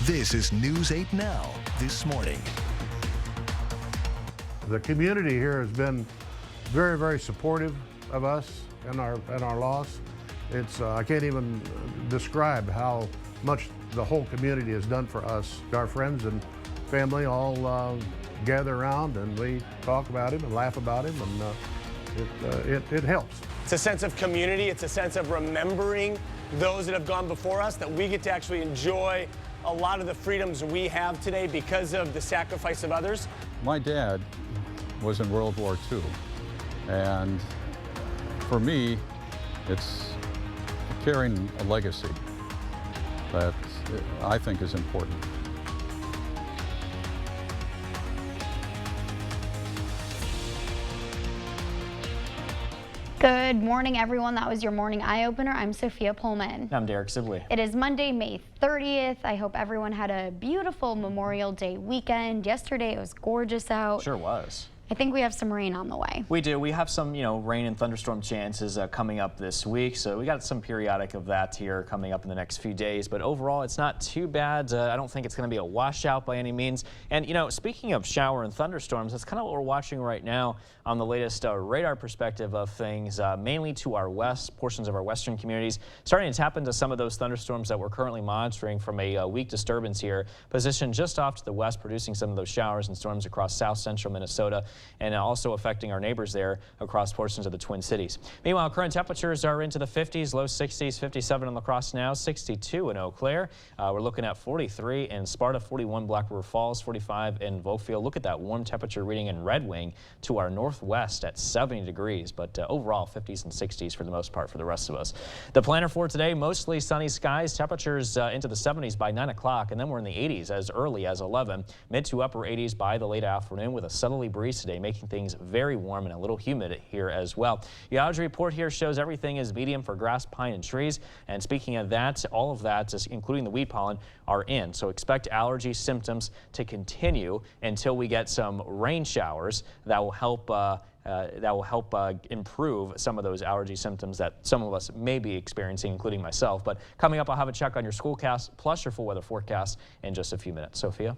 This is News 8 Now, this morning. The community here has been very, very supportive of us and our loss. I can't even describe how much the whole community has done for us. Our friends and family all gather around and we talk about him and laugh about him, and it helps. It's a sense of community. It's a sense of remembering those that have gone before us, that we get to actually enjoy a lot of the freedoms we have today because of the sacrifice of others. My dad was in World War II, and for me, it's carrying a legacy that I think is important. Good morning, everyone. That was your morning eye opener. I'm Sophia Pullman. I'm Derek Sibley. It is Monday, May 30th. I hope everyone had a beautiful Memorial Day weekend. Yesterday it was gorgeous out. Sure was. I think we have some rain on the way. We do. We have some, rain and thunderstorm chances coming up this week. So we got some periodic of that here coming up in the next few days. But overall, it's not too bad. I don't think it's going to be a washout by any means. And, speaking of shower and thunderstorms, that's kind of what we're watching right now on the latest radar perspective of things, mainly to our west, portions of our western communities, starting to tap into some of those thunderstorms that we're currently monitoring from a weak disturbance here, positioned just off to the west, producing some of those showers and storms across south central Minnesota, and also affecting our neighbors there across portions of the Twin Cities. Meanwhile, current temperatures are into the 50s, low 60s, 57 in La Crosse now, 62 in Eau Claire. We're looking at 43 in Sparta, 41 Black River Falls, 45 in Vauxfield. Look at that warm temperature reading in Red Wing to our northwest at 70 degrees, but overall 50s and 60s for the most part for the rest of us. The planner for today, mostly sunny skies, temperatures into the 70s by 9 o'clock, and then we're in the 80s as early as 11, mid to upper 80s by the late afternoon with a southerly breeze today, making things very warm and a little humid here as well. The allergy report here shows everything is medium for grass, pine, and trees. And speaking of that, all of that, including the weed pollen, are in. So expect allergy symptoms to continue until we get some rain showers that will help improve some of those allergy symptoms that some of us may be experiencing, including myself. But coming up, I'll have a check on your schoolcast plus your full weather forecast in just a few minutes. Sophia?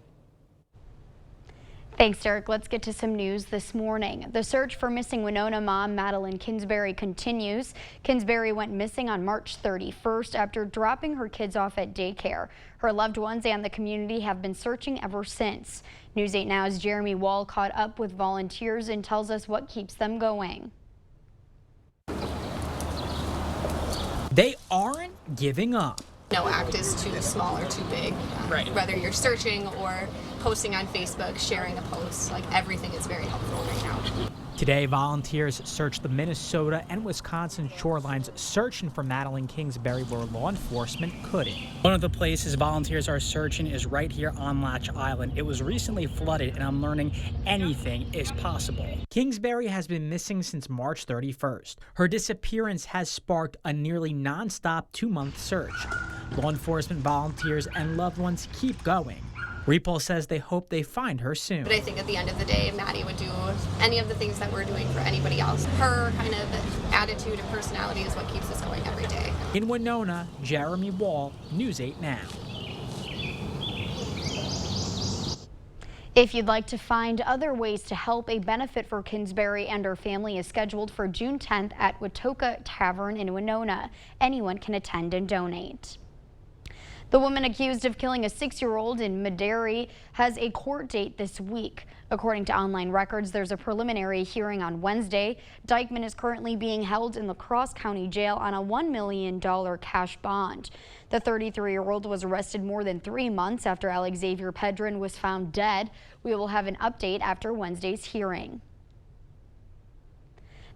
Thanks, Derek. Let's get to some news this morning. The search for missing Winona mom Madeline Kingsbury continues. Kingsbury went missing on March 31st after dropping her kids off at daycare. Her loved ones and the community have been searching ever since. News 8 Now's Jeremy Wall caught up with volunteers and tells us what keeps them going. They aren't giving up. No act is too small or too big. Right. Whether you're searching or posting on Facebook, sharing a post, everything is very helpful right now. Today, volunteers searched the Minnesota and Wisconsin shorelines searching for Madeline Kingsbury where law enforcement couldn't. One of the places volunteers are searching is right here on Latch Island. It was recently flooded, and I'm learning anything is possible. Kingsbury has been missing since March 31st. Her disappearance has sparked a nearly non-stop 2-month search. Law enforcement, volunteers, and loved ones keep going. Repul says they hope they find her soon. But I think at the end of the day, Maddie would do any of the things that we're doing for anybody else. Her kind of attitude and personality is what keeps us going every day. In Winona, Jeremy Wall, News 8 Now. If you'd like to find other ways to help, a benefit for Kingsbury and her family is scheduled for June 10th at Watoka Tavern in Winona. Anyone can attend and donate. The woman accused of killing a 6-year-old in Medaree has a court date this week. According to online records, there's a preliminary hearing on Wednesday. Dykeman is currently being held in La Crosse County Jail on a $1 million cash bond. The 33-year-old was arrested more than 3 months after Alexavier Pedron was found dead. We will have an update after Wednesday's hearing.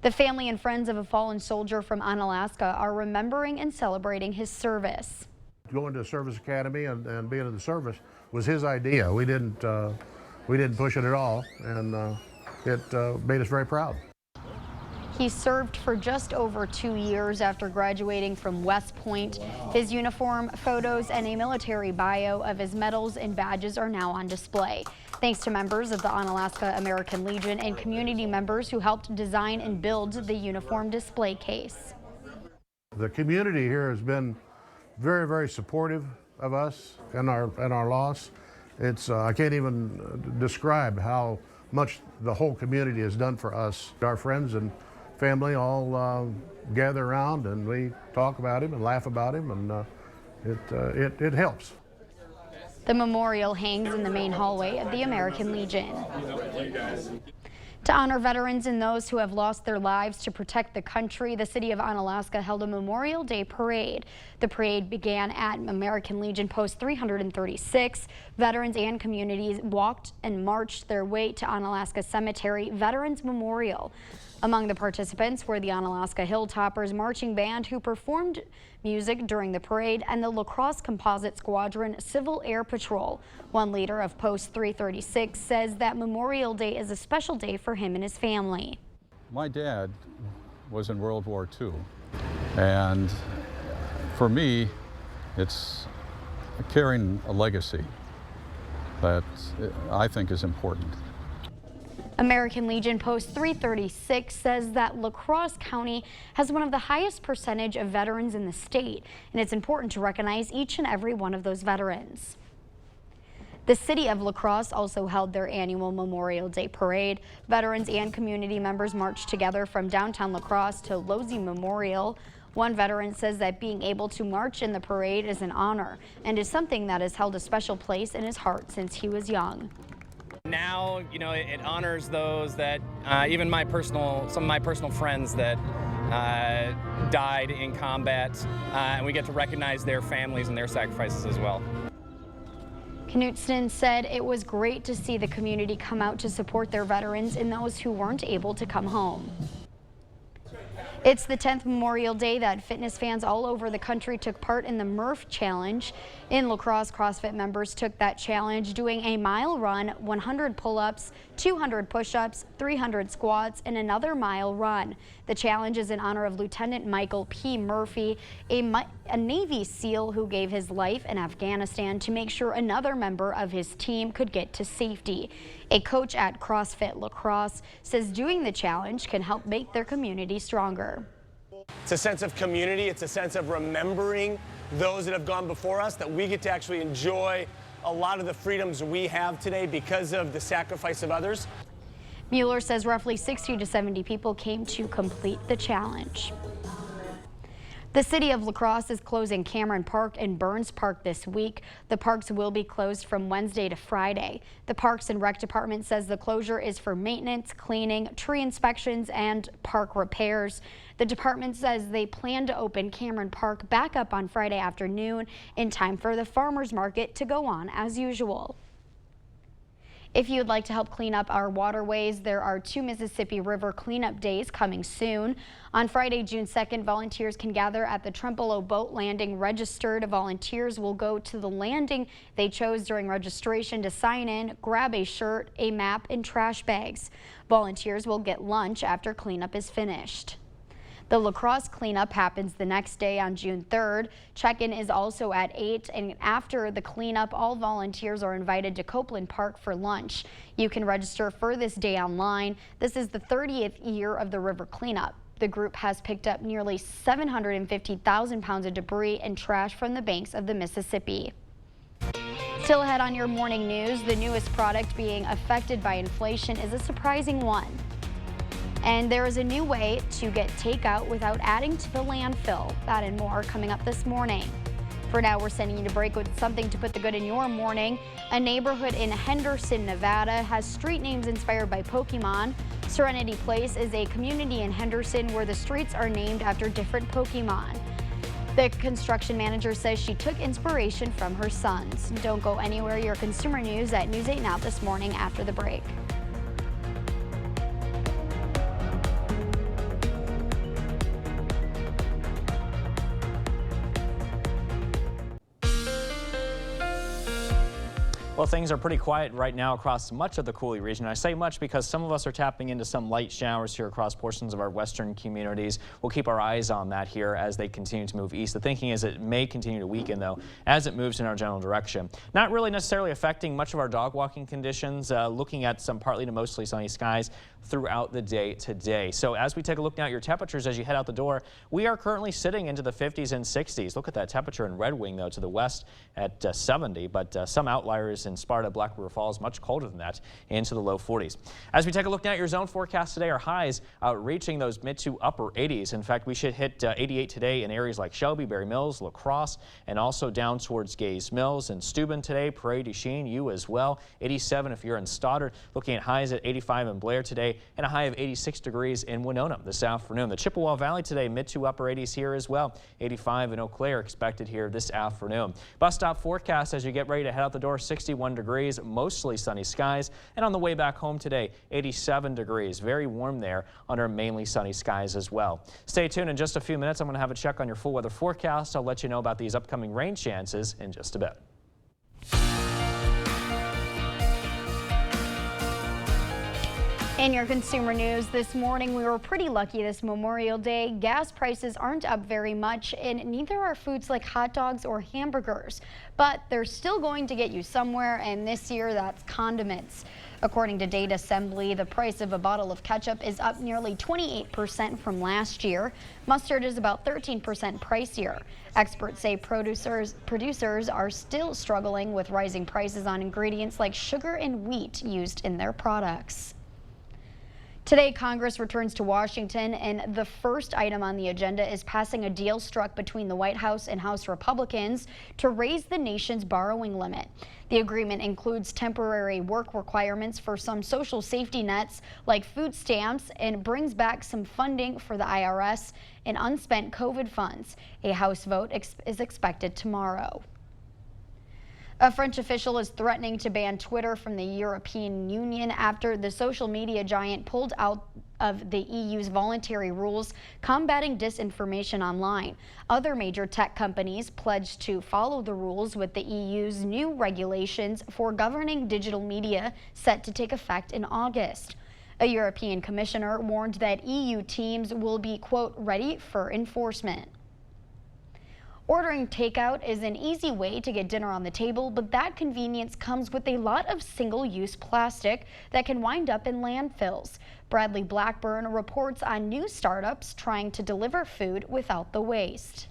The family and friends of a fallen soldier from Onalaska are remembering and celebrating his service. Going to a service academy and being in the service was his idea. We didn't push it at all, and it made us very proud. He served for just over 2 years after graduating from West Point. His uniform, photos, and a military bio of his medals and badges are now on display. Thanks to members of the Onalaska American Legion and community members who helped design and build the uniform display case. The community here has been very, very supportive of us and our loss. It's I can't even describe how much the whole community has done for us. Our friends and family all gather around and we talk about him and laugh about him, and it helps. The memorial hangs in the main hallway of the American Legion. To honor veterans and those who have lost their lives to protect the country, the city of Onalaska held a Memorial Day parade. The parade began at American Legion Post 336. Veterans and communities walked and marched their way to Onalaska Cemetery Veterans Memorial. Among the participants were the Onalaska Hilltoppers Marching Band, who performed music during the parade, and the La Crosse Composite Squadron Civil Air Patrol. One leader of Post 336 says that Memorial Day is a special day for him and his family. My dad was in World War II, and for me, it's carrying a legacy that I think is important. American Legion Post 336 says that La Crosse County has one of the highest percentage of veterans in the state, and it's important to recognize each and every one of those veterans. The city of La Crosse also held their annual Memorial Day parade. Veterans and community members marched together from downtown La Crosse to Losey Memorial. One veteran says that being able to march in the parade is an honor and is something that has held a special place in his heart since he was young. Now, you know, it honors those that, even some of my personal friends that died in combat, and we get to recognize their families and their sacrifices as well. Knutson said it was great to see the community come out to support their veterans and those who weren't able to come home. It's the 10th Memorial Day that fitness fans all over the country took part in the Murph Challenge. In La Crosse, CrossFit members took that challenge doing a mile run, 100 pull-ups, 200 push-ups, 300 squats, and another mile run. The challenge is in honor of Lieutenant Michael P. Murphy, a Navy SEAL who gave his life in Afghanistan to make sure another member of his team could get to safety. A coach at CrossFit La Crosse says doing the challenge can help make their community stronger. It's a sense of community. It's a sense of remembering those that have gone before us, that we get to actually enjoy a lot of the freedoms we have today because of the sacrifice of others. Mueller says roughly 60 to 70 people came to complete the challenge. The city of La Crosse is closing Cameron Park and Burns Park this week. The parks will be closed from Wednesday to Friday. The Parks and Rec Department says the closure is for maintenance, cleaning, tree inspections, and park repairs. The department says they plan to open Cameron Park back up on Friday afternoon in time for the farmers market to go on as usual. If you'd like to help clean up our waterways, there are 2 Mississippi River cleanup days coming soon. On Friday, June 2nd, volunteers can gather at the Trempealeau Boat Landing. Registered volunteers will go to the landing they chose during registration to sign in, grab a shirt, a map, and trash bags. Volunteers will get lunch after cleanup is finished. The La Crosse cleanup happens the next day on June 3rd. Check-in is also at 8, and after the cleanup, all volunteers are invited to Copeland Park for lunch. You can register for this day online. This is the 30th year of the river cleanup. The group has picked up nearly 750,000 pounds of debris and trash from the banks of the Mississippi. Still ahead on your morning news, the newest product being affected by inflation is a surprising one. And there is a new way to get takeout without adding to the landfill. That and more coming up this morning. For now, we're sending you to break with something to put the good in your morning. A neighborhood in Henderson, Nevada has street names inspired by Pokemon. Serenity Place is a community in Henderson where the streets are named after different Pokemon. The construction manager says she took inspiration from her sons. Don't go anywhere. Your consumer news at News 8 Now this morning after the break. Well, things are pretty quiet right now across much of the Coulee region. I say much because some of us are tapping into some light showers here across portions of our western communities. We'll keep our eyes on that here as they continue to move east. The thinking is it may continue to weaken, though, as it moves in our general direction. Not really necessarily affecting much of our dog walking conditions, looking at some partly to mostly sunny skies throughout the day today. So as we take a look now at your temperatures as you head out the door, we are currently sitting into the 50s and 60s. Look at that temperature in Red Wing, though, to the west at 70, but some outliers in Sparta, Black River Falls, much colder than that, into the low 40s. As we take a look now at your zone forecast today, our highs reaching those mid to upper 80s. In fact, we should hit 88 today in areas like Shelby, Berry Mills, La Crosse, and also down towards Gaze Mills and Steuben today, Prairie du Chien, you as well. 87 if you're in Stoddard, looking at highs at 85 in Blair today, and a high of 86 degrees in Winona this afternoon. The Chippewa Valley today, mid to upper 80s here as well. 85 in Eau Claire expected here this afternoon. Bus stop forecast as you get ready to head out the door, 61 degrees, mostly sunny skies. And on the way back home today, 87 degrees. Very warm there under mainly sunny skies as well. Stay tuned. In just a few minutes, I'm going to have a check on your full weather forecast. I'll let you know about these upcoming rain chances in just a bit. In your consumer news this morning, we were pretty lucky this Memorial Day. Gas prices aren't up very much, and neither are foods like hot dogs or hamburgers. But they're still going to get you somewhere, and this year that's condiments. According to Data Assembly, the price of a bottle of ketchup is up nearly 28% from last year. Mustard is about 13% pricier. Experts say producers are still struggling with rising prices on ingredients like sugar and wheat used in their products. Today, Congress returns to Washington, and the first item on the agenda is passing a deal struck between the White House and House Republicans to raise the nation's borrowing limit. The agreement includes temporary work requirements for some social safety nets like food stamps and brings back some funding for the IRS and unspent COVID funds. A House vote is expected tomorrow. A French official is threatening to ban Twitter from the European Union after the social media giant pulled out of the EU's voluntary rules combating disinformation online. Other major tech companies pledged to follow the rules, with the EU's new regulations for governing digital media set to take effect in August. A European commissioner warned that EU teams will be, quote, ready for enforcement. Ordering takeout is an easy way to get dinner on the table, but that convenience comes with a lot of single-use plastic that can wind up in landfills. Bradley Blackburn reports on new startups trying to deliver food without the waste.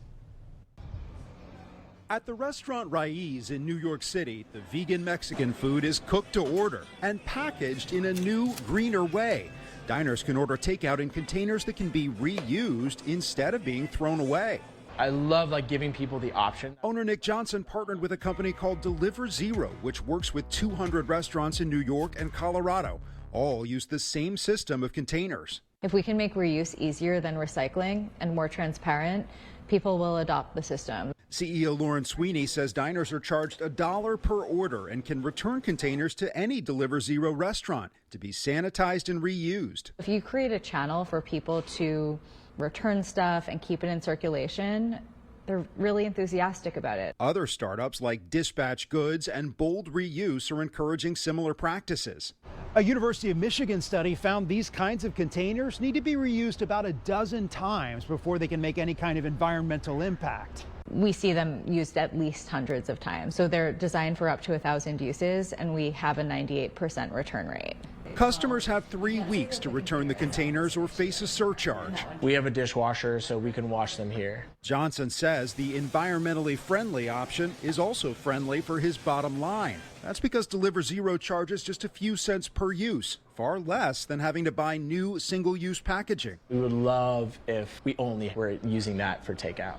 At the restaurant Raiz in New York City, the vegan Mexican food is cooked to order and packaged in a new, greener way. Diners can order takeout in containers that can be reused instead of being thrown away. I love giving people the option. Owner Nick Johnson partnered with a company called Deliver Zero, which works with 200 restaurants in New York and Colorado. All use the same system of containers. If we can make reuse easier than recycling and more transparent, people will adopt the system. CEO Lauren Sweeney says diners are charged $1 per order and can return containers to any Deliver Zero restaurant to be sanitized and reused. If you create a channel for people to return stuff and keep it in circulation, they're really enthusiastic about it. Other startups like Dispatch Goods and Bold Reuse are encouraging similar practices. A University of Michigan study found these kinds of containers need to be reused about a dozen times before they can make any kind of environmental impact. We see them used at least hundreds of times. So they're designed for up to 1,000 uses, and we have a 98% return rate. Customers have 3 weeks to return the containers or face a surcharge. We have a dishwasher, so we can wash them here. Johnson says the environmentally friendly option is also friendly for his bottom line. That's because Deliver Zero charges just a few cents per use, far less than having to buy new single-use packaging. We would love if we only were using that for takeout.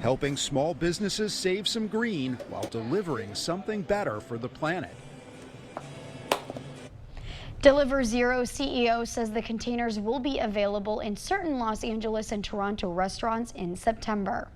Helping small businesses save some green while delivering something better for the planet. Deliver Zero CEO says the containers will be available in certain Los Angeles and Toronto restaurants in September.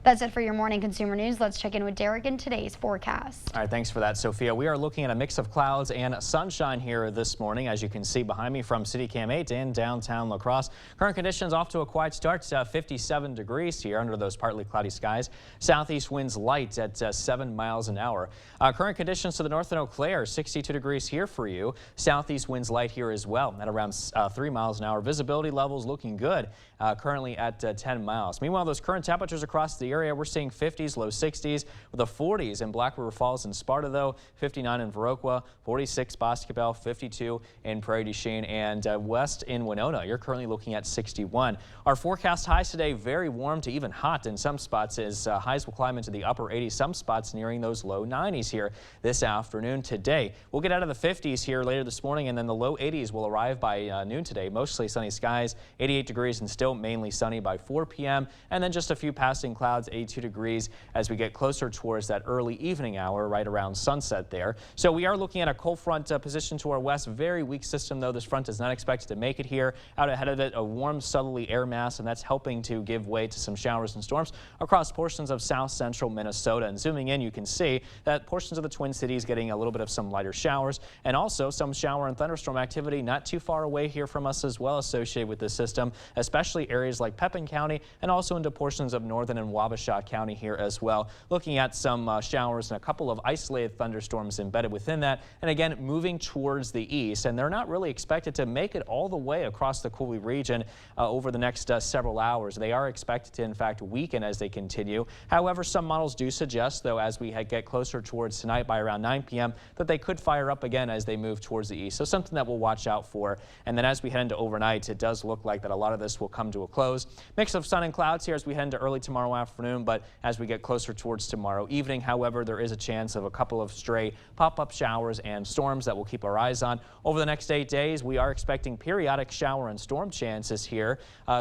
That's it for your morning consumer news. Let's check in with Derek in today's forecast. All right, thanks for that, Sophia. We are looking at a mix of clouds and sunshine here this morning, as you can see behind me from City Cam 8 in downtown La Crosse. Current conditions off to a quiet start, 57 degrees here under those partly cloudy skies. Southeast winds light at 7 miles an hour. Current conditions to the north in Eau Claire, 62 degrees here for you. Southeast winds light here as well at around 3 miles an hour. Visibility levels looking good, currently at 10 miles. Meanwhile, those current temperatures across the area, we're seeing 50s, low 60s, with the 40s in Black River Falls and Sparta, though, 59 in Viroqua, 46 Boscobel, 52 in Prairie du Chien, and west in Winona. You're currently looking at 61. Our forecast highs today, very warm to even hot in some spots, as highs will climb into the upper 80s, some spots nearing those low 90s here this afternoon. Today, we'll get out of the 50s here later this morning, and then the low 80s will arrive by noon today. Mostly sunny skies, 88 degrees, and still mainly sunny by 4 p.m. And then just a few passing clouds, 82 degrees as we get closer towards that early evening hour, right around sunset there. So we are looking at a cold front position to our west. Very weak system, though. This front is not expected to make it here. Out ahead of it, a warm southerly air mass, and that's helping to give way to some showers and storms across portions of south central Minnesota. And zooming in, you can see that portions of the Twin Cities getting a little bit of some lighter showers, and also some shower and thunderstorm activity not too far away here from us as well, associated with this system, especially areas like Pepin County and also into portions of northern and Wabasha County here as well. Looking at some showers and a couple of isolated thunderstorms embedded within that, and again moving towards the east, and they're not really expected to make it all the way across the Coulee region over the next several hours. They are expected to in fact weaken as they continue. However, some models do suggest, though, as we get closer towards tonight by around 9 p.m. that they could fire up again as they move towards the east. So something that we'll watch out for. And then as we head into overnight, it does look like that a lot of this will come to a close. Mix of sun and clouds here as we head into early tomorrow afternoon, but as we get closer towards tomorrow evening, however, there is a chance of a couple of stray pop-up showers and storms that we'll keep our eyes on. Over the next 8 days, we are expecting periodic shower and storm chances here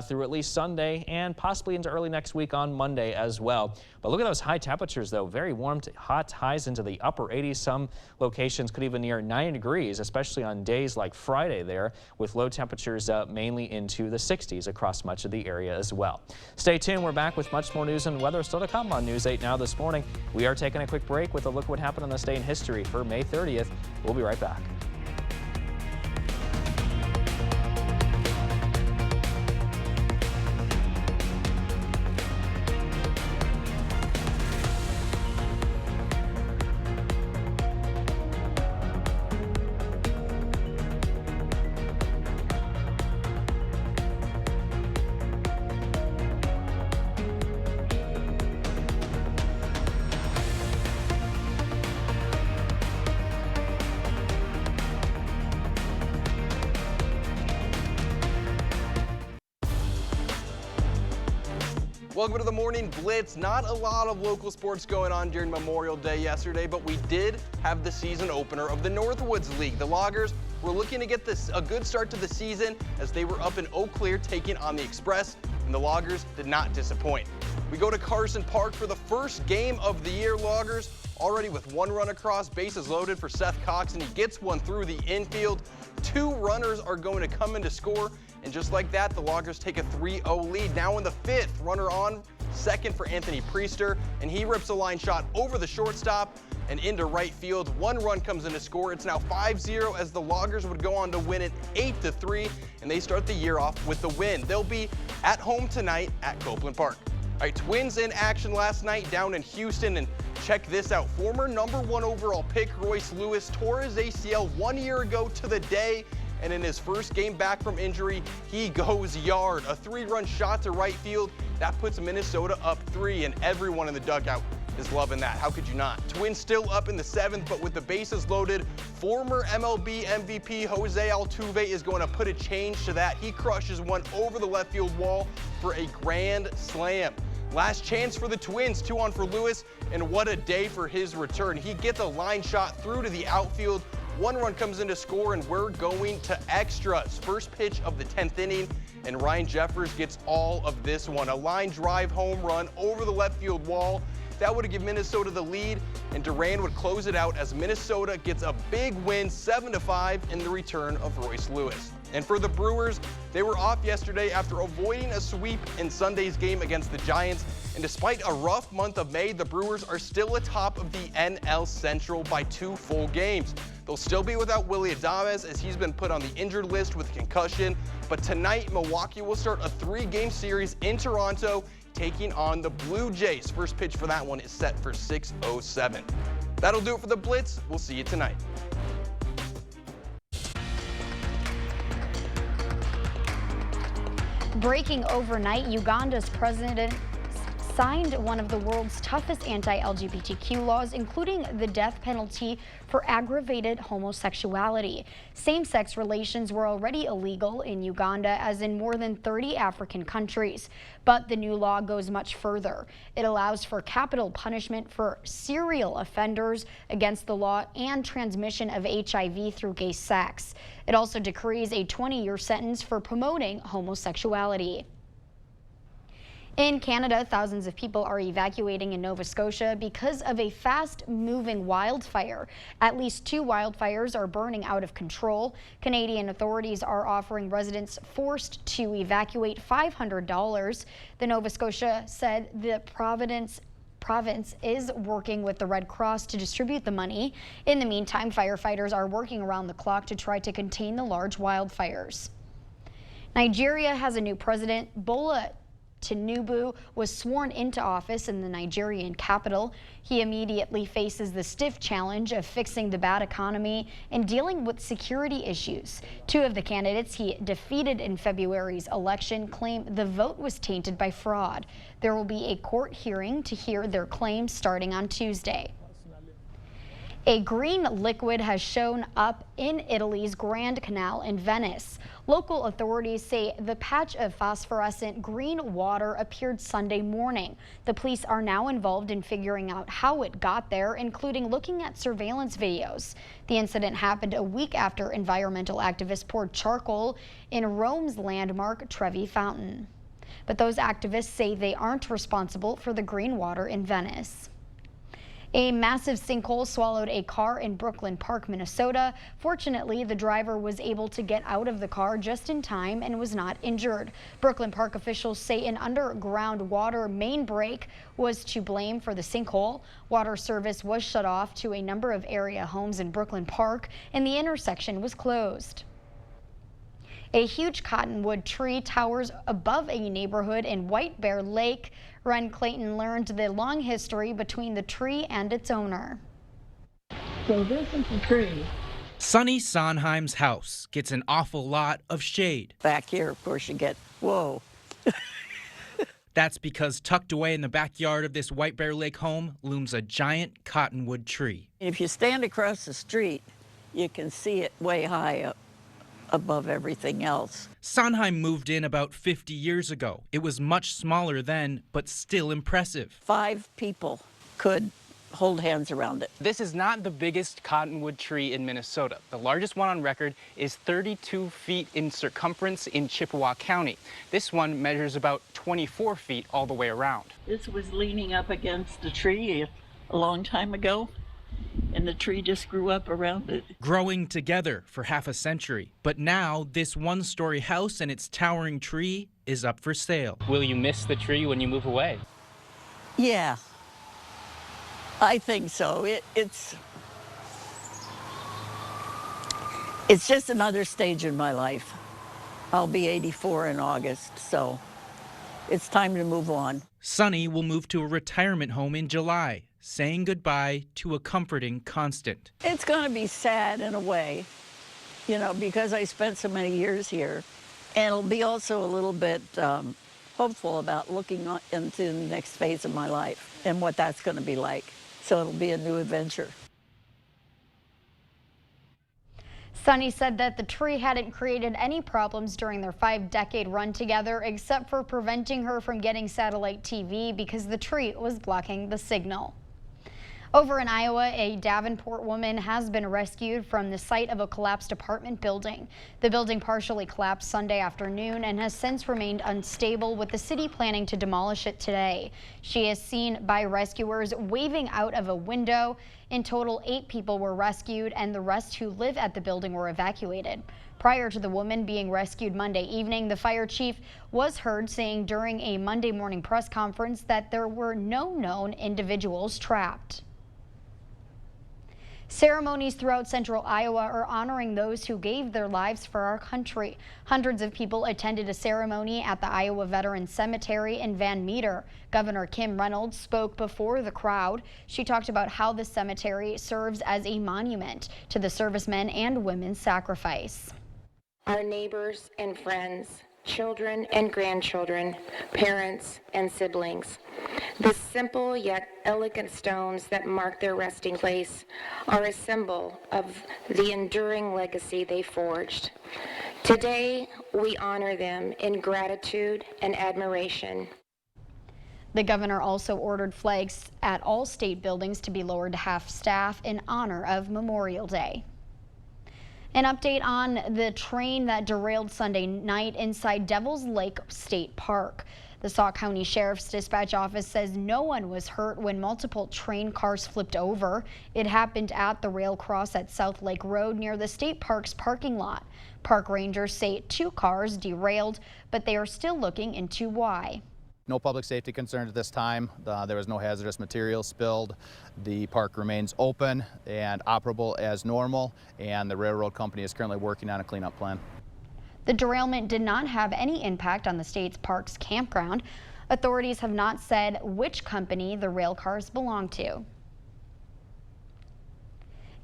through at least Sunday and possibly into early next week on Monday as well. But look at those high temperatures, though. Very warm to hot highs into the upper 80s. Some locations could even near 90 degrees, especially on days like Friday there, with low temperatures mainly into the 60s across much of the area as well. Stay tuned. We're back with much more news and weather still to come on News 8 Now this morning. We are taking a quick break with a look at what happened on this day in history for May 30th. We'll be right back. Welcome to the Morning Blitz. Not a lot of local sports going on during Memorial Day yesterday, but we did have the season opener of the Northwoods League. The Loggers were looking to get a good start to the season as they were up in Eau Claire taking on the Express, and the Loggers did not disappoint. We go to Carson Park for the first game of the year. Loggers already with one run across, bases loaded for Seth Cox, and he gets one through the infield. 2 runners are going to come in to score. And just like that, the Loggers take a 3-0 lead. Now in the 5th, runner on second for Anthony Priester, and he rips a line shot over the shortstop and into right field. 1 run comes in to score. It's now 5-0 as the Loggers would go on to win it 8-3, and they start the year off with the win. They'll be at home tonight at Copeland Park. All right, Twins in action last night down in Houston, and check this out. Former #1 overall pick Royce Lewis tore his ACL 1 year ago to the day, and in his first game back from injury, he goes yard. A 3-run shot to right field. That puts Minnesota up 3, and everyone in the dugout is loving that. How could you not? Twins still up in the 7th, but with the bases loaded, former MLB MVP Jose Altuve is going to put a change to that. He crushes one over the left field wall for a grand slam. Last chance for the Twins, 2 on for Lewis, and what a day for his return. He gets a line shot through to the outfield. 1 run comes in to score, and we're going to extras. First pitch of the 10th inning, and Ryan Jeffers gets all of this one. A line drive home run over the left field wall. That would have given Minnesota the lead, and Duran would close it out as Minnesota gets a big win, 7-5, in the return of Royce Lewis. And for the Brewers, they were off yesterday after avoiding a sweep in Sunday's game against the Giants. And despite a rough month of May, the Brewers are still atop of the NL Central by 2 full games. They'll still be without Willy Adames as he's been put on the injured list with concussion. But tonight, Milwaukee will start a 3-game series in Toronto, taking on the Blue Jays. First pitch for that one is set for 6:07. That'll do it for the Blitz. We'll see you tonight. Breaking overnight, Uganda's president signed one of the world's toughest anti-LGBTQ laws, including the death penalty for aggravated homosexuality. Same-sex relations were already illegal in Uganda, as in more than 30 African countries. But the new law goes much further. It allows for capital punishment for serial offenders against the law and transmission of HIV through gay sex. It also decrees a 20-year sentence for promoting homosexuality. In Canada, thousands of people are evacuating in Nova Scotia because of a fast-moving wildfire. At least 2 wildfires are burning out of control. Canadian authorities are offering residents forced to evacuate $500. The Nova Scotia said the province is working with the Red Cross to distribute the money. In the meantime, firefighters are working around the clock to try to contain the large wildfires. Nigeria has a new president. Bola Tinubu was sworn into office in the Nigerian capital. He immediately faces the stiff challenge of fixing the bad economy and dealing with security issues. 2 of the candidates he defeated in February's election claim the vote was tainted by fraud. There will be a court hearing to hear their claims starting on Tuesday. A green liquid has shown up in Italy's Grand Canal in Venice. Local authorities say the patch of phosphorescent green water appeared Sunday morning. The police are now involved in figuring out how it got there, including looking at surveillance videos. The incident happened a week after environmental activists poured charcoal in Rome's landmark Trevi Fountain. But those activists say they aren't responsible for the green water in Venice. A massive sinkhole swallowed a car in Brooklyn Park, Minnesota. Fortunately, the driver was able to get out of the car just in time and was not injured. Brooklyn Park officials say an underground water main break was to blame for the sinkhole. Water service was shut off to a number of area homes in Brooklyn Park, and the intersection was closed. A huge cottonwood tree towers above a neighborhood in White Bear Lake. Ren Clayton learned the long history between the tree and its owner. So this is the tree. Sonny Sondheim's house gets an awful lot of shade. Back here, of course, you get, whoa. That's because tucked away in the backyard of this White Bear Lake home looms a giant cottonwood tree. If you stand across the street, you can see it way high up above everything else. Sondheim moved in about 50 years ago. It was much smaller then, but still impressive. 5 people could hold hands around it. This is not the biggest cottonwood tree in Minnesota. The largest one on record is 32 feet in circumference in Chippewa County. This one measures about 24 feet all the way around. This was leaning up against a tree a long time ago, and the tree just grew up around it. Growing together for half a century. But now, this one-story house and its towering tree is up for sale. Will you miss the tree when you move away? Yeah, I think so. It's just another stage in my life. I'll be 84 in August, so it's time to move on. Sonny will move to a retirement home in July, saying goodbye to a comforting constant. It's going to be sad in a way, you know, because I spent so many years here. And it'll be also a little bit hopeful about looking into the next phase of my life and what that's going to be like. So it'll be a new adventure. Sonny said that the tree hadn't created any problems during their 5-decade run together, except for preventing her from getting satellite TV because the tree was blocking the signal. Over in Iowa, a Davenport woman has been rescued from the site of a collapsed apartment building. The building partially collapsed Sunday afternoon and has since remained unstable, with the city planning to demolish it today. She is seen by rescuers waving out of a window In total, 8 people were rescued and the rest who live at the building were evacuated. Prior to the woman being rescued Monday evening, the fire chief was heard saying during a Monday morning press conference that there were no known individuals trapped. Ceremonies throughout central Iowa are honoring those who gave their lives for our country. Hundreds of people attended a ceremony at the Iowa Veterans Cemetery in Van Meter. Governor Kim Reynolds spoke before the crowd. She talked about how the cemetery serves as a monument to the servicemen and women's sacrifice. Our neighbors and friends, children and grandchildren, parents and siblings. The simple yet elegant stones that mark their resting place are a symbol of the enduring legacy they forged. Today, we honor them in gratitude and admiration. The governor also ordered flags at all state buildings to be lowered to half staff in honor of Memorial Day. An update on the train that derailed Sunday night inside Devil's Lake State Park. The Sauk County Sheriff's Dispatch Office says no one was hurt when multiple train cars flipped over. It happened at the rail cross at South Lake Road near the state park's parking lot. Park rangers say 2 cars derailed, but they are still looking into why. No public safety concerns at this time. There was no hazardous material spilled. The park remains open and operable as normal, and the railroad company is currently working on a cleanup plan. The derailment did not have any impact on the state's park's campground. Authorities have not said which company the rail cars belong to.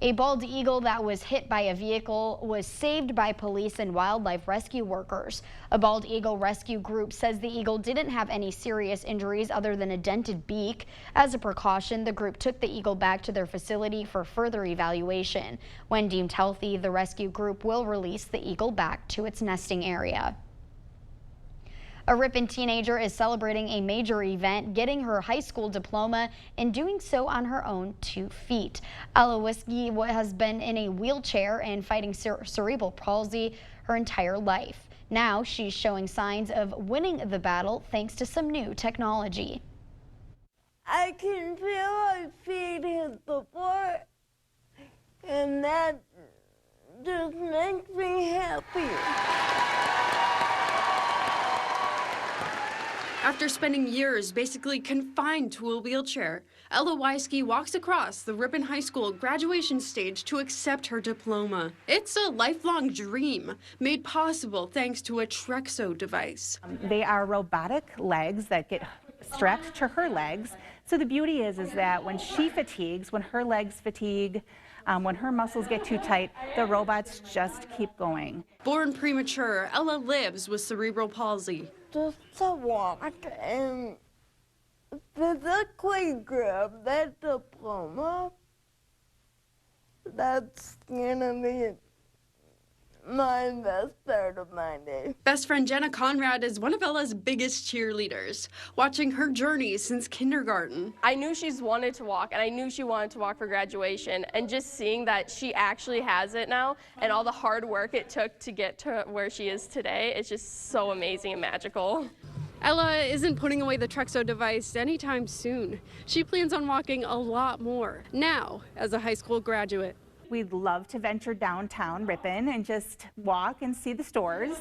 A bald eagle that was hit by a vehicle was saved by police and wildlife rescue workers. A bald eagle rescue group says the eagle didn't have any serious injuries other than a dented beak. As a precaution, the group took the eagle back to their facility for further evaluation. When deemed healthy, the rescue group will release the eagle back to its nesting area. A Ripon teenager is celebrating a major event, getting her high school diploma and doing so on her own 2 feet. Ella Whiskey has been in a wheelchair and fighting cerebral palsy her entire life. Now she's showing signs of winning the battle thanks to some new technology. I can feel my feet hit the floor, and that just makes me happy. After spending years basically confined to a wheelchair, Ella Wyski walks across the Ripon High School graduation stage to accept her diploma. It's a lifelong dream made possible thanks to a Trexo device. They are robotic legs that get strapped to her legs. So the beauty is that when she fatigues, when her legs fatigue, when her muscles get too tight, the robots just keep going. Born premature, Ella lives with cerebral palsy. Just to walk and physically grab that diploma, that's gonna be my best part of my day. Best friend Jenna Conrad is one of Ella's biggest cheerleaders, watching her journey since kindergarten. I knew she's wanted to walk, and I knew she wanted to walk for graduation, and just seeing that she actually has it now, and all the hard work it took to get to where she is today, it's just so amazing and magical. Ella isn't putting away the Trexo device anytime soon. She plans on walking a lot more now as a high school graduate. We'd love to venture downtown Ripon and just walk and see the stores.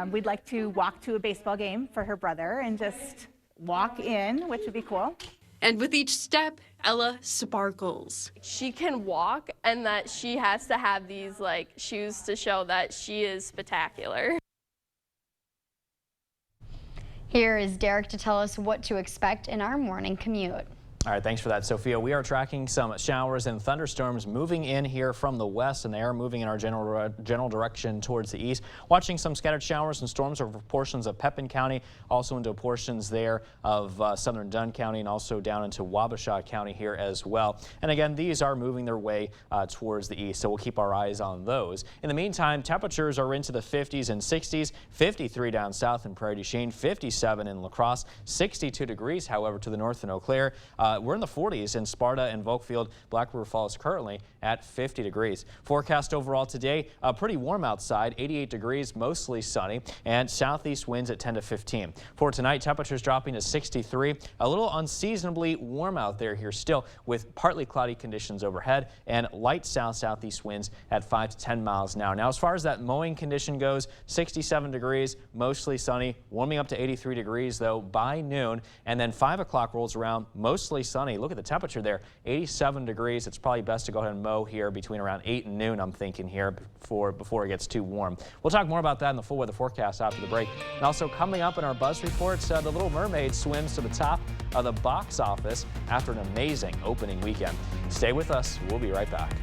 We'd like to walk to a baseball game for her brother and just walk in, which would be cool. And with each step, Ella sparkles. She can walk, and that she has to have these shoes to show that she is spectacular. Here is Derek to tell us what to expect in our morning commute. All right, thanks for that, Sophia. We are tracking some showers and thunderstorms moving in here from the west, and they are moving in our general direction towards the east. Watching some scattered showers and storms over portions of Pepin County, also into portions there of southern Dunn County, and also down into Wabasha County here as well. And again, these are moving their way towards the east, so we'll keep our eyes on those. In the meantime, temperatures are into the 50s and 60s, 53 down south in Prairie du Chien, 57 in La Crosse, 62 degrees, however, to the north in Eau Claire. we're in the 40s in Sparta and Volkfield. Black River Falls currently at 50 degrees. Forecast overall today, pretty warm outside, 88 degrees, mostly sunny, and southeast winds at 10 to 15. For tonight, temperatures dropping to 63. A little unseasonably warm out there here still, with partly cloudy conditions overhead and light south-southeast winds at 5 to 10 miles an hour. Now, as far as that mowing condition goes, 67 degrees, mostly sunny, warming up to 83 degrees though by noon, and then 5 o'clock rolls around, mostly sunny. Look at the temperature there, 87 degrees. It's probably best to go ahead and mow here between around 8 and noon, I'm thinking here, before it gets too warm. We'll talk more about that in the full weather forecast after the break. And also coming up in our Buzz reports, The Little Mermaid swims to the top of the box office after an amazing opening weekend. Stay with us. We'll be right back.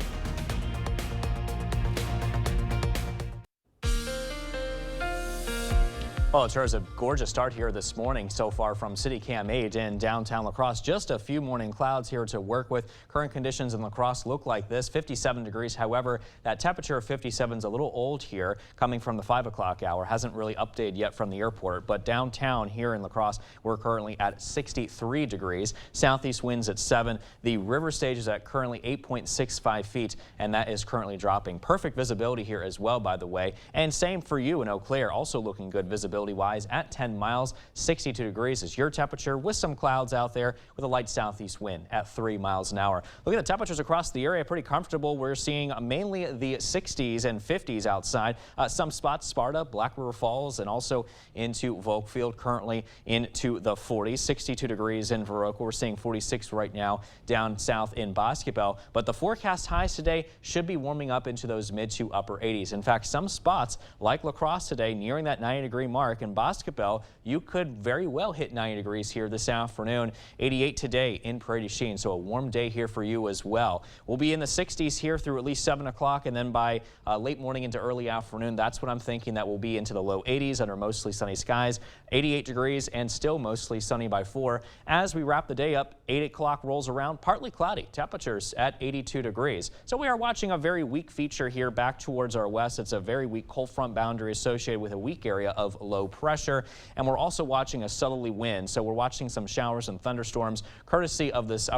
Well, it sure is a gorgeous start here this morning so far from City Cam 8 in downtown La Crosse. Just a few morning clouds here to work with. Current conditions in La Crosse look like this, 57 degrees. However, that temperature of 57 is a little old here coming from the 5 o'clock hour. Hasn't really updated yet from the airport, but downtown here in La Crosse, we're currently at 63 degrees. Southeast winds at 7. The river stage is at currently 8.65 feet, and that is currently dropping. Perfect visibility here as well, by the way. And same for you in Eau Claire, also looking good visibility wise at 10 miles. 62 degrees is your temperature with some clouds out there with a light southeast wind at 3 miles an hour. Look at the temperatures across the area, pretty comfortable. We're seeing mainly the 60s and 50s outside. Some spots, Sparta, Black River Falls, and also into Volkfield, currently into the 40s. 62 degrees in Viroqua. We're seeing 46 right now down south in Boscobel. But the forecast highs today should be warming up into those mid to upper 80s. In fact, some spots like La Crosse today nearing that 90-degree mark. In Boscobel, you could very well hit 90 degrees here this afternoon. 88 today in Prairie du Chien, so a warm day here for you as well. We'll be in the 60s here through at least 7 o'clock, and then by late morning into early afternoon, that's what I'm thinking that will be into the low 80s under mostly sunny skies. 88 degrees and still mostly sunny by 4. As we wrap the day up, 8 o'clock rolls around, partly cloudy, temperatures at 82 degrees. So we are watching a very weak feature here back towards our west. It's a very weak cold front boundary associated with a weak area of low pressure, and we're also watching a southerly wind. So we're watching some showers and thunderstorms courtesy of this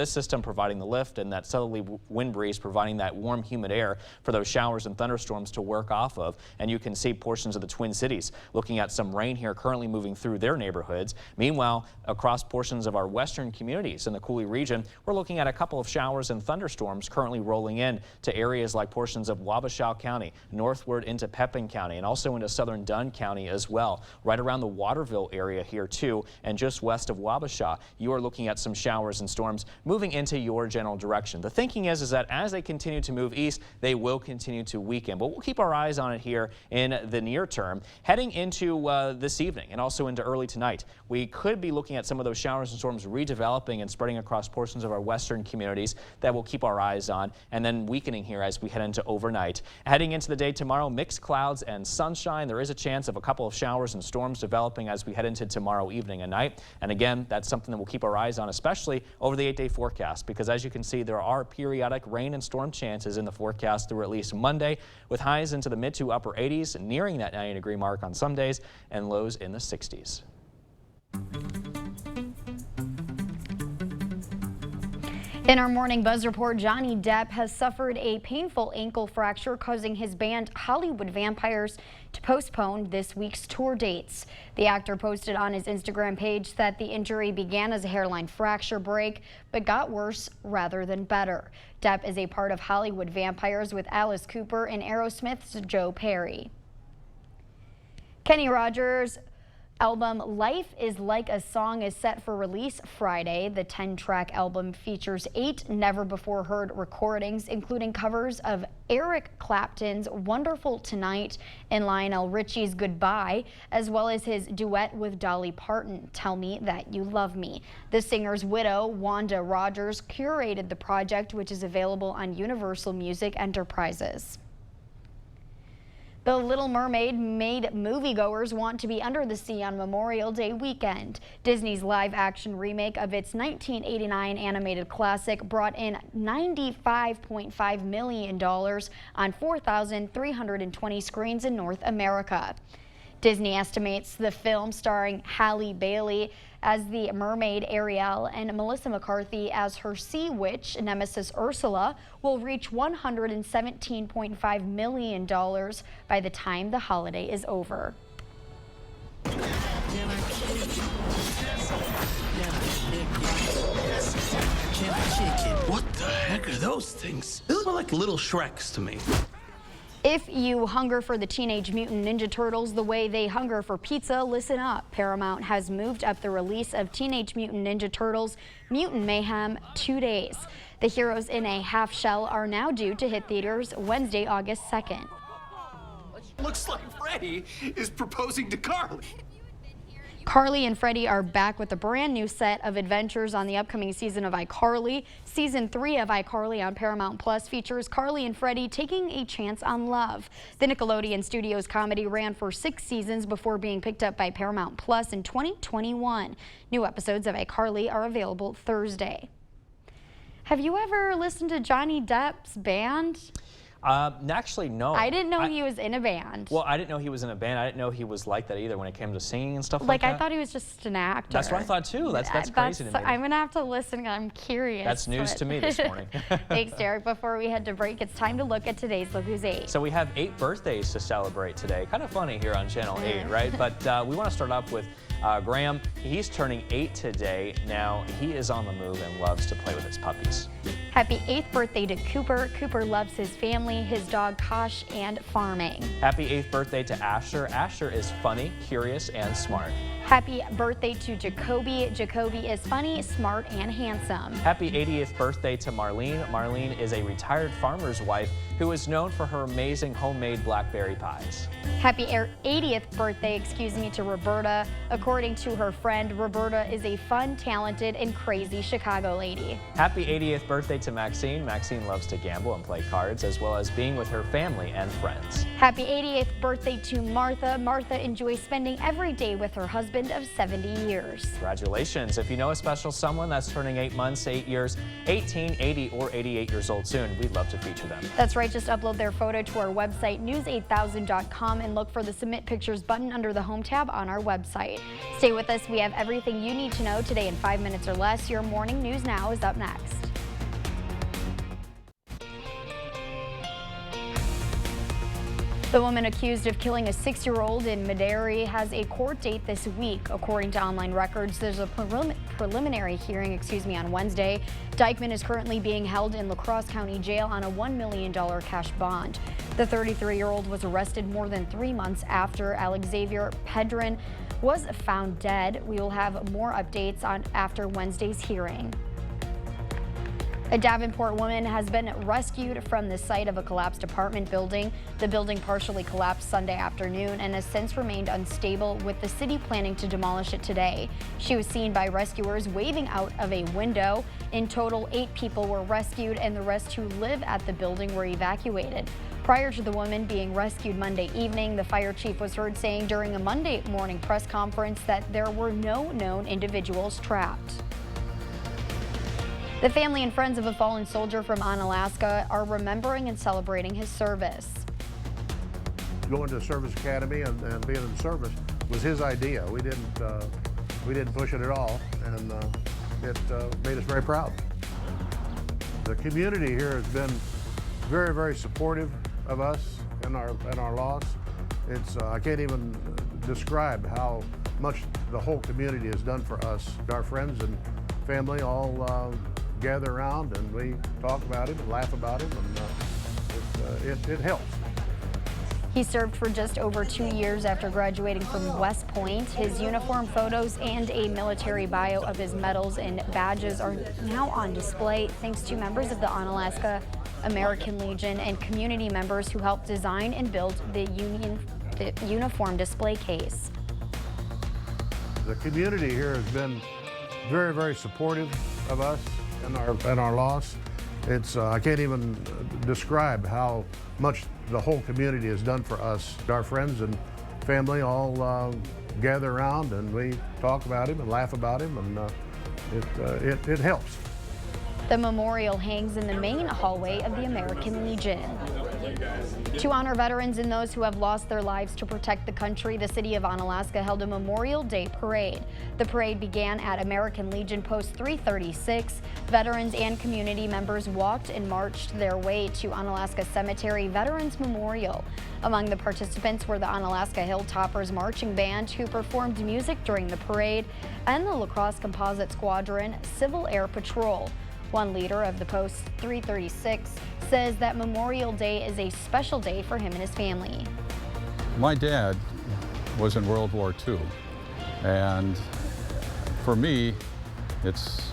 system providing the lift, and that southerly wind breeze providing that warm humid air for those showers and thunderstorms to work off of. And you can see portions of the Twin Cities looking at some rain here currently moving through their neighborhoods. Meanwhile, across portions of our western communities in the Coulee region, we're looking at a couple of showers and thunderstorms currently rolling in to areas like portions of Wabasha County, northward into Pepin County, and also into southern Dunn County as well. Right around the Waterville area here too, and just west of Wabasha, you are looking at some showers and storms moving into your general direction. The thinking is that as they continue to move east, they will continue to weaken, but we'll keep our eyes on it here in the near term. Heading into this evening and also into early tonight, we could be looking at some of those showers and storms redeveloping and spreading across portions of our western communities that we'll keep our eyes on, and then weakening here as we head into overnight. Heading into the day tomorrow, mixed clouds and sunshine. There is a chance of a couple of showers and storms developing as we head into tomorrow evening and night. And again, that's something that we'll keep our eyes on, especially over the 8-day forecast, because as you can see, there are periodic rain and storm chances in the forecast through at least Monday, with highs into the mid to upper 80s, nearing that 90-degree mark on some days, and lows in the 60s. In our morning Buzz report, Johnny Depp has suffered a painful ankle fracture, causing his band Hollywood Vampires to postpone this week's tour dates. The actor posted on his Instagram page that the injury began as a hairline fracture break, but got worse rather than better. Depp is a part of Hollywood Vampires with Alice Cooper and Aerosmith's Joe Perry. Kenny Rogers' album Life is Like a Song is set for release Friday. The 10-track album features 8 never-before-heard recordings, including covers of Eric Clapton's Wonderful Tonight and Lionel Richie's Goodbye, as well as his duet with Dolly Parton, Tell Me That You Love Me. The singer's widow, Wanda Rogers, curated the project, which is available on Universal Music Enterprises. The Little Mermaid made moviegoers want to be under the sea on Memorial Day weekend. Disney's live-action remake of its 1989 animated classic brought in $95.5 million on 4,320 screens in North America. Disney estimates the film, starring Halle Bailey, as the mermaid Ariel and Melissa McCarthy as her sea witch nemesis Ursula will reach $117.5 million by the time the holiday is over. What the heck are those things? They look like little Shreks to me. If you hunger for the Teenage Mutant Ninja Turtles the way they hunger for pizza, listen up. Paramount has moved up the release of Teenage Mutant Ninja Turtles Mutant Mayhem 2 days. The heroes in a half shell are now due to hit theaters Wednesday, August 2nd. Looks like Freddy is proposing to Carly. Carly and Freddy are back with a brand new set of adventures on the upcoming season of iCarly. Season 3 of iCarly on Paramount Plus features Carly and Freddy taking a chance on love. The Nickelodeon Studios comedy ran for 6 seasons before being picked up by Paramount Plus in 2021. New episodes of iCarly are available Thursday. Have you ever listened to Johnny Depp's band? Actually, no. I didn't know he was in a band. Well, I didn't know he was in a band. I didn't know he was like that either when it came to singing and stuff like that. I thought he was just an actor. That's what I thought too. That's crazy to me. I'm going to have to listen. I'm curious. That's news to me this morning. Thanks, Derek. Before we head to break, it's time to look at today's Look Who's 8. So we have 8 birthdays to celebrate today. Kind of funny here on Channel 8, right? But we want to start off with Graham. He's turning 8 today. Now, he is on the move and loves to play with his puppies. Happy 8th birthday to Cooper. Cooper loves his family, his dog Kosh, and farming. Happy 8th birthday to Asher. Asher is funny, curious, and smart. Happy birthday to Jacoby. Jacoby is funny, smart, and handsome. Happy 80th birthday to Marlene. Marlene is a retired farmer's wife who is known for her amazing homemade blackberry pies. Happy 80th birthday, to Roberta. According to her friend, Roberta is a fun, talented, and crazy Chicago lady. Happy 80th birthday to Maxine. Maxine loves to gamble and play cards, as well as being with her family and friends. Happy 80th birthday to Martha. Martha enjoys spending every day with her husband of 70 years. Congratulations. If you know a special someone that's turning 8 months, 8 years, 18, 80, or 88 years old soon, we'd love to feature them. That's right. Just upload their photo to our website, news8000.com, and look for the Submit Pictures button under the Home tab on our website. Stay with us. We have everything you need to know today in 5 minutes or less. Your Morning News Now is up next. The woman accused of killing a 6-year-old in Madary has a court date this week. According to online records, there's a preliminary hearing, on Wednesday. Dykeman is currently being held in La Crosse County Jail on a $1 million cash bond. The 33-year-old was arrested more than 3 months after Alexavier Pedrin was found dead. We will have more updates on after Wednesday's hearing. A Davenport woman has been rescued from the site of a collapsed apartment building. The building partially collapsed Sunday afternoon and has since remained unstable, with the city planning to demolish it today. She was seen by rescuers waving out of a window. In total, 8 people were rescued, and the rest who live at the building were evacuated. Prior to the woman being rescued Monday evening, the fire chief was heard saying during a Monday morning press conference that there were no known individuals trapped. The family and friends of a fallen soldier from Onalaska are remembering and celebrating his service. Going to the service academy and being in service was his idea. We didn't push it at all, and it made us very proud. The community here has been very, very supportive of us and our loss. I can't even describe how much the whole community has done for us. Our friends and family all gather around and we talk about him and laugh about him, and it helps. He served for just over 2 years after graduating from West Point. His uniform photos and a military bio of his medals and badges are now on display thanks to members of the Onalaska American Legion and community members who helped design and build the uniform display case. The community here has been very, very supportive of us and our loss. I can't even describe how much the whole community has done for us. Our friends and family all gather around and we talk about him and laugh about him, and it helps. The memorial hangs in the main hallway of the American Legion. To honor veterans and those who have lost their lives to protect the country, the city of Onalaska held a Memorial Day parade. The parade began at American Legion Post 336. Veterans and community members walked and marched their way to Onalaska Cemetery Veterans Memorial. Among the participants were the Onalaska Hilltoppers Marching Band, who performed music during the parade, and the La Crosse Composite Squadron Civil Air Patrol. One leader of the Post 336 says that Memorial Day is a special day for him and his family. My dad was in World War II, and for me, it's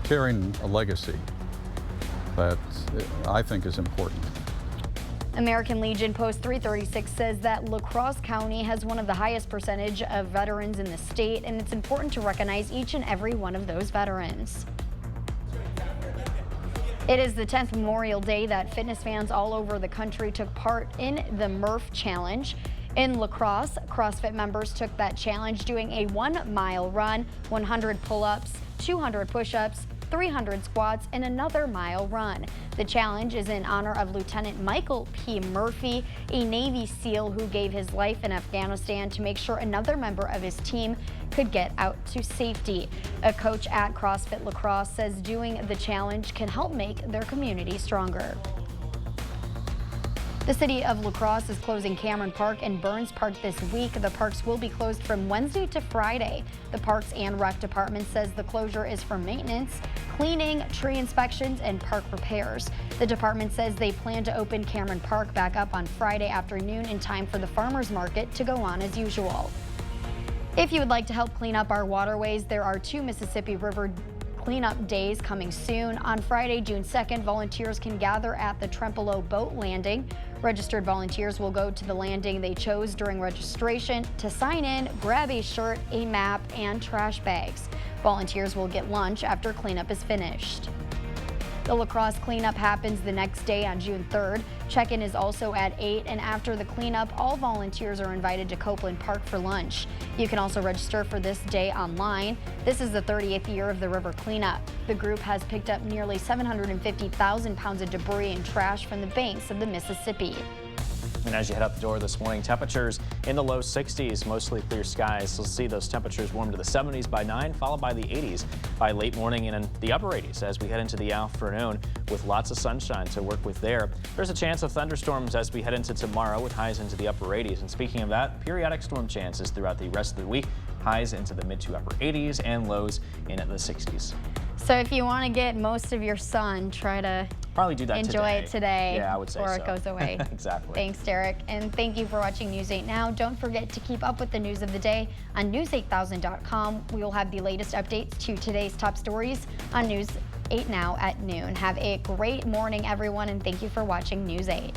carrying a legacy that I think is important. American Legion Post 336 says that La Crosse County has one of the highest percentage of veterans in the state, and it's important to recognize each and every one of those veterans. It is the 10th Memorial Day that fitness fans all over the country took part in the Murph Challenge. In La Crosse, CrossFit members took that challenge doing a 1-mile run, 100 pull-ups, 200 push-ups, 300 squats, and another mile run. The challenge is in honor of Lieutenant Michael P. Murphy, a Navy SEAL who gave his life in Afghanistan to make sure another member of his team could get out to safety. A coach at CrossFit La Crosse says doing the challenge can help make their community stronger. The city of La Crosse is closing Cameron Park and Burns Park this week. The parks will be closed from Wednesday to Friday. The Parks and Rec Department says the closure is for maintenance, cleaning, tree inspections, and park repairs. The department says they plan to open Cameron Park back up on Friday afternoon in time for the farmers market to go on as usual. If you would like to help clean up our waterways, there are 2 Mississippi River cleanup days coming soon. On Friday, June 2nd, volunteers can gather at the Trempolo boat landing. Registered volunteers will go to the landing they chose during registration to sign in, grab a shirt, a map, and trash bags. Volunteers will get lunch after cleanup is finished. The La Crosse cleanup happens the next day on June 3rd. Check-in is also at 8, and after the cleanup, all volunteers are invited to Copeland Park for lunch. You can also register for this day online. This is the 30th year of the river cleanup. The group has picked up nearly 750,000 pounds of debris and trash from the banks of the Mississippi. And as you head out the door this morning, temperatures in the low 60s, mostly clear skies. We'll see those temperatures warm to the 70s by 9, followed by the 80s by late morning and in the upper 80s as we head into the afternoon with lots of sunshine to work with there. There's a chance of thunderstorms as we head into tomorrow with highs into the upper 80s. And speaking of that, periodic storm chances throughout the rest of the week. Highs into the mid to upper 80s and lows in at the 60s. So if you want to get most of your sun, try to probably do that enjoy it today. Yeah, I would say before so. It goes away. Exactly. Thanks, Derek. And thank you for watching News 8 Now. Don't forget to keep up with the news of the day on news8000.com. We will have the latest updates to today's top stories on News 8 Now at noon. Have a great morning, everyone, and thank you for watching News 8.